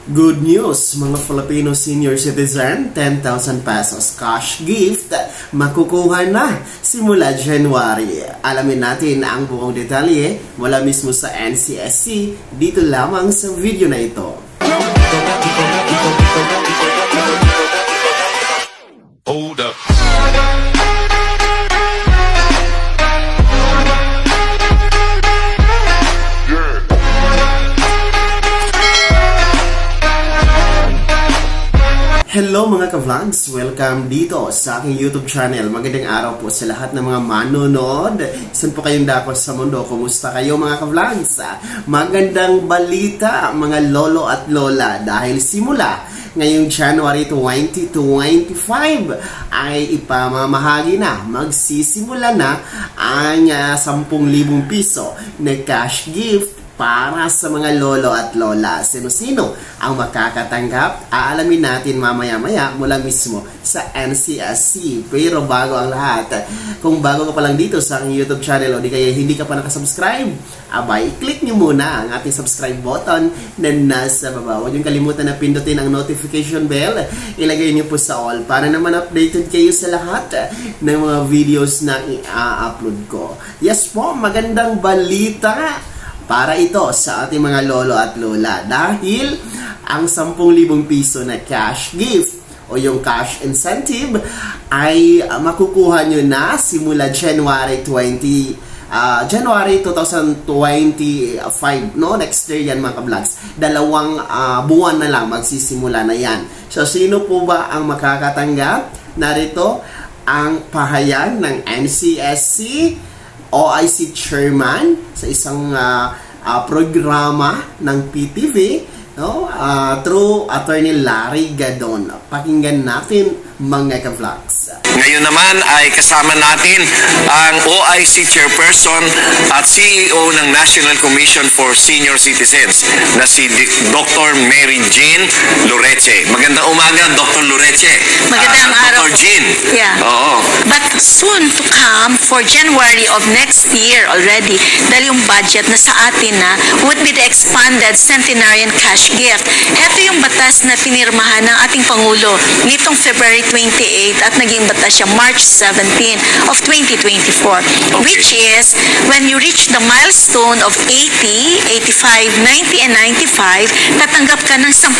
Good news, mga Filipino senior citizen, 10,000 pesos cash gift makukuha na simula January. Alamin natin ang buong detalye mula mismo sa NCSC dito lamang sa video na ito. Hold up. Hello mga ka-vlogs! Welcome dito sa aking YouTube channel. Magandang araw po sa lahat ng mga manonood. Saan po kayong dako sa mundo? Kumusta kayo mga ka-vlogs? Magandang balita mga lolo at lola dahil simula ngayong January 2025 ay ipamamahagi na, magsisimula na ang 10,000 piso na cash gift para sa mga lolo at lola. Sino-sino ang makakatanggap? Aalamin natin mamaya-maya mula mismo sa NCSC. Pero bago ang lahat, kung bago ka pa lang dito sa aking YouTube channel o di kaya hindi ka pa nakasubscribe, abay, i-click nyo muna ang ating subscribe button na nasa baba. Huwag nyo kalimutan na pindutin ang notification bell. Ilagay nyo po sa all para naman updated kayo sa lahat ng mga videos na i-upload ko. Yes po, magandang balita para ito sa ating mga lolo at lola dahil ang 10,000 piso na cash gift o yung cash incentive ay makukuha nyo na simula January 2025, no? Next year yan mga ka-vlogs. 2 buwan na lang magsisimula na yan. So sino po ba ang makakatanggap? Narito ang pahayag ng NCSC OIC chairman sa isang programa ng PTV, no? Through Attorney Larry Gadon. Pakinggan natin mga ka-vlogs. Ngayon naman ay kasama natin ang OIC Chairperson at CEO ng National Commission for Senior Citizens na si Dr. Mary Jean Loreche. Magandang umaga, Dr. Loreche. Magandang araw. Dr. Jean. Yeah. Oo. But soon to come for January of next year already, dahil yung budget na sa atin na would be the expanded centenarian cash gift. Ito yung batas na pinirmahan ng ating Pangulo nitong February 28 at naging batas siya March 17 of 2024. Okay. Which is when you reach the milestone of 80, 85, 90, and 95, tatanggap ka ng 10,000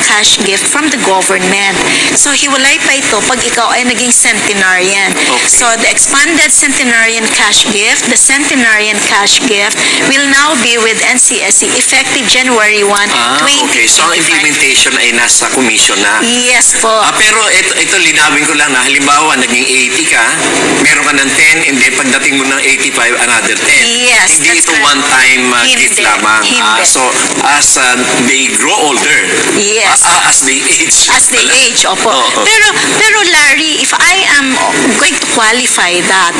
cash gift from the government. So hiwalay pa ito pag ikaw ay naging centenarian. Okay. So the expanded centenarian cash gift, the centenarian cash gift will now be with NCSC effective January 1, 2025. Okay. So ang implementation ay nasa commission na. Yes po. Pero ito linawin ko lang na halimbawa naging 80 ka, meron ka ng 10, and then pagdating mo ng 85, another 10. Yes, hindi ito correct. one-time gift lamang. So as they grow older, Yes. As they age. As they age, opo. Pero Larry, if I am going to qualify that,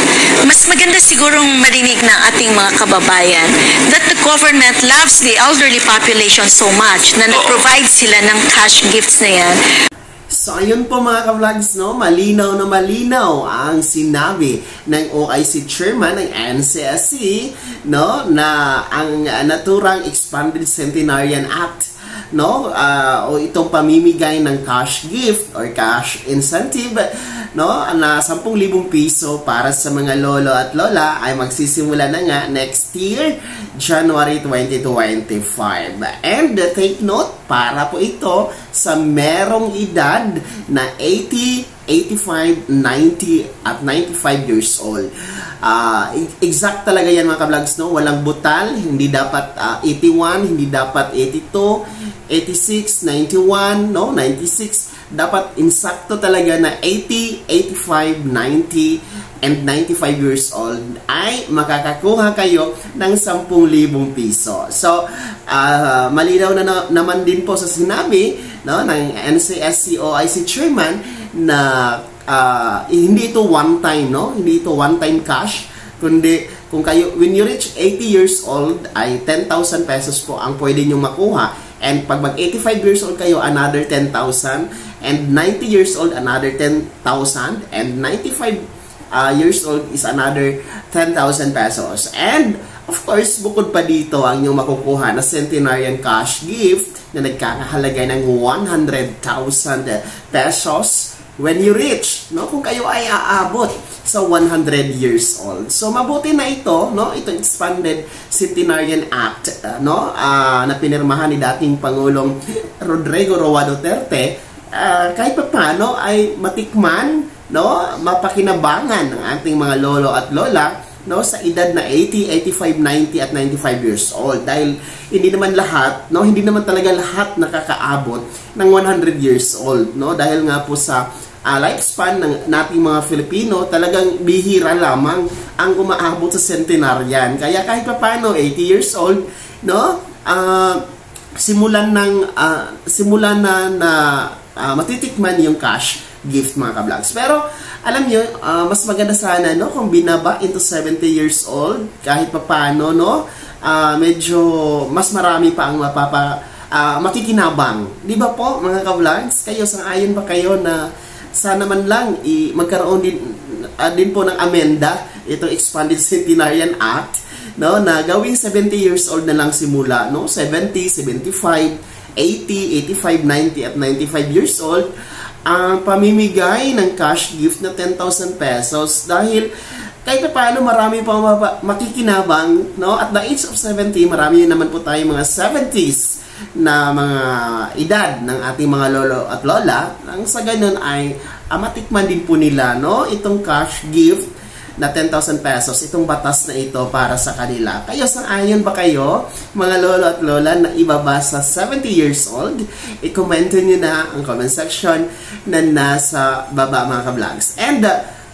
mas maganda sigurong marinig ng ating mga kababayan that the government loves the elderly population so much na nag-provide sila ng cash gifts na yan. So ayun po mga ka-vlogs, no? Malinaw na malinaw ang sinabi ng OIC chairman ng NCSC, no? Na ang naturang Expanded Centenarian Act, no? O itong pamimigay ng cash gift or cash incentive, no? Na 10,000 piso para sa mga lolo at lola ay magsisimula na nga next year, January 2025. And take note, para po ito sa merong edad na 80, 85, 90 at 95 years old. Exact talaga yan mga ka-vlogs, no? Walang butal, hindi dapat 81, hindi dapat 82, 86, 91, no? 96. Dapat insakto talaga na 80, 85, 90 and 95 years old ay makakakuha kayo ng 10,000 piso. So, malinaw na naman din po sa sinabi, no, ng NCSC OIC chairman na hindi ito one time, no? Hindi ito one time cash, kundi kung kayo when you reach 80 years old ay 10,000 pesos po ang pwede niyo makuha, and pag mag 85 years old kayo, another 10,000, and 90 years old another 10,000, and 95 years old is another 10,000 pesos. And Of course, bukod pa dito ang inyong makukuha na centenarian cash gift na nagkakahalaga ng 100,000 pesos when you reach, no? Kung kayo ay aabot sa 100 years old. So mabuti na ito, no? Ito expanded Centenarian Act, no? Na pinirmahan ni dating Pangulong Rodrigo Roa Duterte, kahit pa paano ay matikman, no? Mapakinabangan ng ating mga lolo at lola, no, sa edad na 80, 85, 90 at 95 years old, dahil hindi naman lahat, no, hindi naman talaga lahat nakakaabot ng 100 years old, no, dahil nga po sa lifespan ng nating mga Filipino, talagang bihira lamang ang umaabot sa centenarian. Kaya kahit pa paano 80 years old, no, simulan na matitikman yung cash gift, mga ka-vlogs. Pero alam nyo, mas maganda sana, no, kung binaba into 70 years old, kahit pa paano, no, medyo mas marami pa ang makikinabang. Di ba po, mga ka-vlogs? Kayo, sang-ayon ba kayo na sana man lang magkaroon din po ng amenda itong Expanded Centenarian Act, no, na gawing 70 years old na lang simula, no, 70, 75, 80, 85, 90 at 95 years old ang pamimigay ng cash gift na 10,000 pesos, dahil kahit pa paano marami pang makikinabang, no, at the age of 70 marami naman po tayo mga 70s na mga edad ng ating mga lolo at lola, ang sa ganun ay matikman din po nila, no, itong cash gift na 10,000 pesos, itong batas na ito para sa kanila. Kayo, sang-ayon ba kayo, mga lolo at lola, na ibaba sa 70 years old? I-comment nyo na ang comment section na nasa baba, mga ka-vlogs. And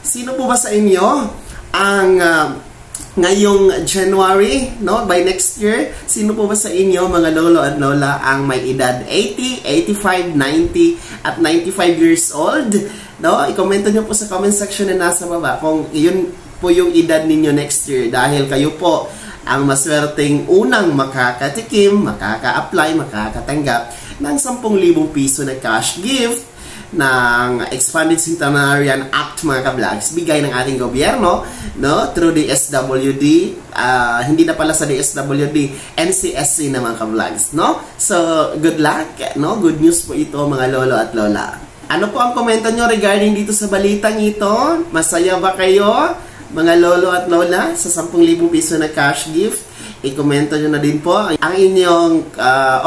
sino po ba sa inyo ang ngayong January, no, by next year, sino po ba sa inyo, mga lolo at lola, ang may edad 80, 85, 90 at 95 years old? No, i-comment nyo po sa comment section na nasa baba kung iyon po yung edad ninyo next year, dahil kayo po ang maswerteng unang makakatikim, makaka-apply, makakatanggap ng 10,000 piso na cash gift ng Expanded Centenarian Act, mga ka-vlogs, bigay ng ating gobyerno, no, through DSWD, hindi na pala sa DSWD, NCSC na, mga ka-vlogs, no? So, good luck, no? Good news po ito, mga lolo at lola. Ano po ang komento nyo regarding dito sa balitang ito? Masaya ba kayo, mga lolo at lola, sa 10,000 piso na cash gift? I-komento nyo na din po ang inyong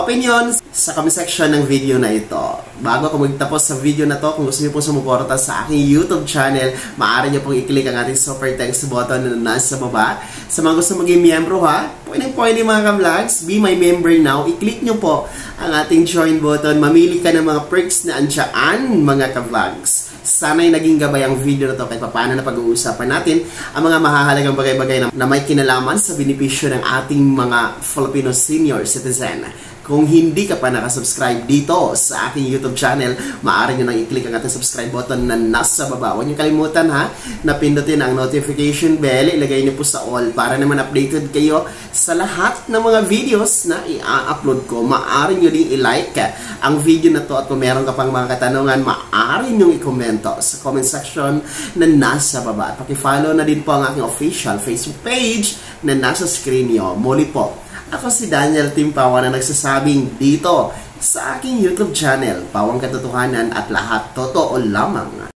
opinions sa comment section ng video na ito. Bago ako magtapos sa video na to, kung gusto niyo po sumuporta sa aking YouTube channel, maaari niyo pong i-click ang ating super thanks button na nasa baba. Sa mga gusto maging miyembro, ha, pwede mga ka-vlogs, be my member now. I-click nyo po ang ating join button. Mamili ka ng mga perks na andyaan, mga ka-vlogs. Sana'y naging gabay ang video na to kahit paano na pag-uusapan natin ang mga mahahalagang bagay-bagay na may kinalaman sa benepisyo ng ating mga Filipino senior citizen. Kung hindi ka pa nakasubscribe dito sa aking YouTube channel, maaari nyo nang i-click ang ating subscribe button na nasa baba. Huwag nyo kalimutan, ha, na pindutin ang notification bell, ilagay nyo po sa all para naman updated kayo sa lahat ng mga videos na i-upload ko. Maaari nyo din i-like ang video na to, at kung meron ka pang mga katanungan, maaari nyo i-komento sa comment section na nasa baba. At paki-follow na din po ang aking official Facebook page na nasa screen nyo. Muli po, ako si Daniel Timpawan na nagsasabing dito sa aking YouTube channel, Pawang Katotohanan at lahat totoo lamang.